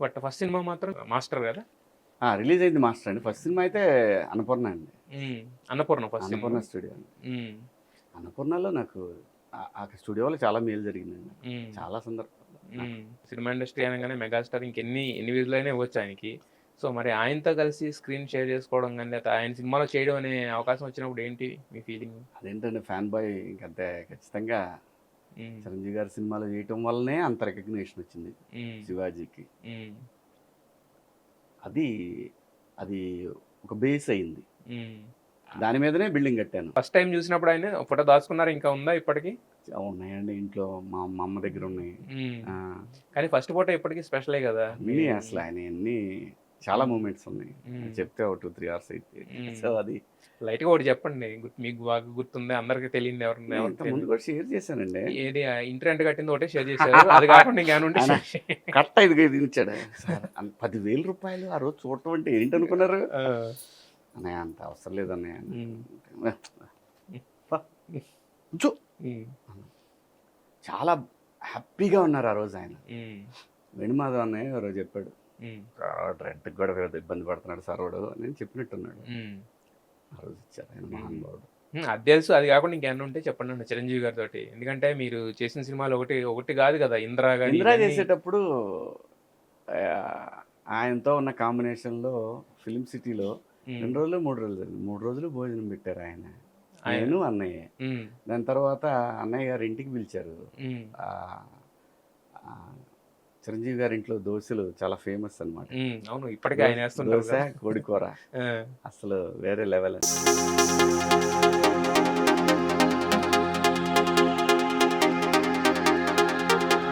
But first cinema మాత్రం master కదా. Release అయింది మాస్టర్ అండి. ఫస్ట్ సినిమా అయితే అన్నపూర్ణ అండి. అన్నపూర్ణ ఫస్ట్ అన్నపూర్ణ స్టూడియో అండి. అన్నపూర్ణలో నాకు ఆ స్టూడియోలో చాలా మేలు జరిగిందండి. చాలా సందర్భాలు. సినిమా ఇండస్ట్రీ అనగానే మెగాస్టార్ ఎన్ని వీధులైనా ఇవ్వచ్చు ఆయనకి. సో మరి ఆయనతో కలిసి స్క్రీన్ షేర్ చేసుకోవడం కానీ లేదా ఆయన సినిమాలో చేయడం అనే అవకాశం వచ్చినప్పుడు ఏంటి మీ ఫీలింగ్? అదేంటండి ఫ్యాన్ బాయ్ ఇంకంతే ఖచ్చితంగా. చిరంజీవి గారి సినిమాలో చేయటం వల్లనే అంత రికగ్నిషన్ వచ్చింది శివాజీకి. అది అది ఒక బేస్ అయింది. దాని మీదనే బిల్డింగ్ కట్టాను. ఫస్ట్ టైం చూసినప్పుడు ఆయన ఫోటో దాచుకున్నారు, ఇంకా ఉందా ఇప్పటికి? ఉన్నాయండి ఇంట్లో, మా అమ్మ దగ్గర ఉన్నాయి. కానీ ఫస్ట్ ఫోటో ఇప్పటికీ స్పెషలే కదా. అన్నీ అసలు ఆయన అన్ని చాలా మూమెంట్స్ ఉన్నాయి. చెప్తే ఒక 2-3 hours అయితే. సో అది లైట్ గా ఒకటి చెప్పండి, మీకు బాగా గుర్తుంది, అందరికి తెలియదు. ముందు కూడా షేర్ చేశానండి. ఏది ఇంటర్నెట్ కట్టింది ఒకటే షేర్ చేశారు, అది కాకుండా ఇంకేమంటే కట్ట ఇది ఇచ్చాడు సార్. 10,000 రూపాయలు ఆ రోజు చూడటం అంటే ఏంటనుకున్నారు అన్నయ్య? అంత అవసరం లేదన్నయ్య. చాలా హ్యాపీగా ఉన్నారు ఆ రోజు ఆయన. వేణుమాధవ్ అన్నయ్య ఎవరో చెప్పాడు, రెంట్కి కూడా ఇబ్బంది పడుతున్నాడు సార్ వాడు అని చెప్పినట్టున్నాడు. ఆ రోజు ఇచ్చారు ఆయన మహానుభావుడు. అది తెలుసు. అది కాకుండా ఇంకేమన్నా ఉంటే చెప్పండి చిరంజీవి గారితో. ఎందుకంటే మీరు చేసిన సినిమాలు ఒకటి కాదు కదా. ఇంద్రా చేసేటప్పుడు ఆయనతో ఉన్న కాంబినేషన్లో ఫిలిం సిటీలో 2 రోజులు 3 రోజులు భోజనం పెట్టారు ఆయన, నేను అన్నయ్య. దాని తర్వాత అన్నయ్య గారు ఇంటికి పిలిచారు. చిరంజీవి గారి ఇంట్లో దోశలు చాలా ఫేమస్ అన్నమాట. అవును, ఇప్పటికే ఆయన వేస్తుంటారు. దోశ కోడికూర అసలు వేరే లెవెల్.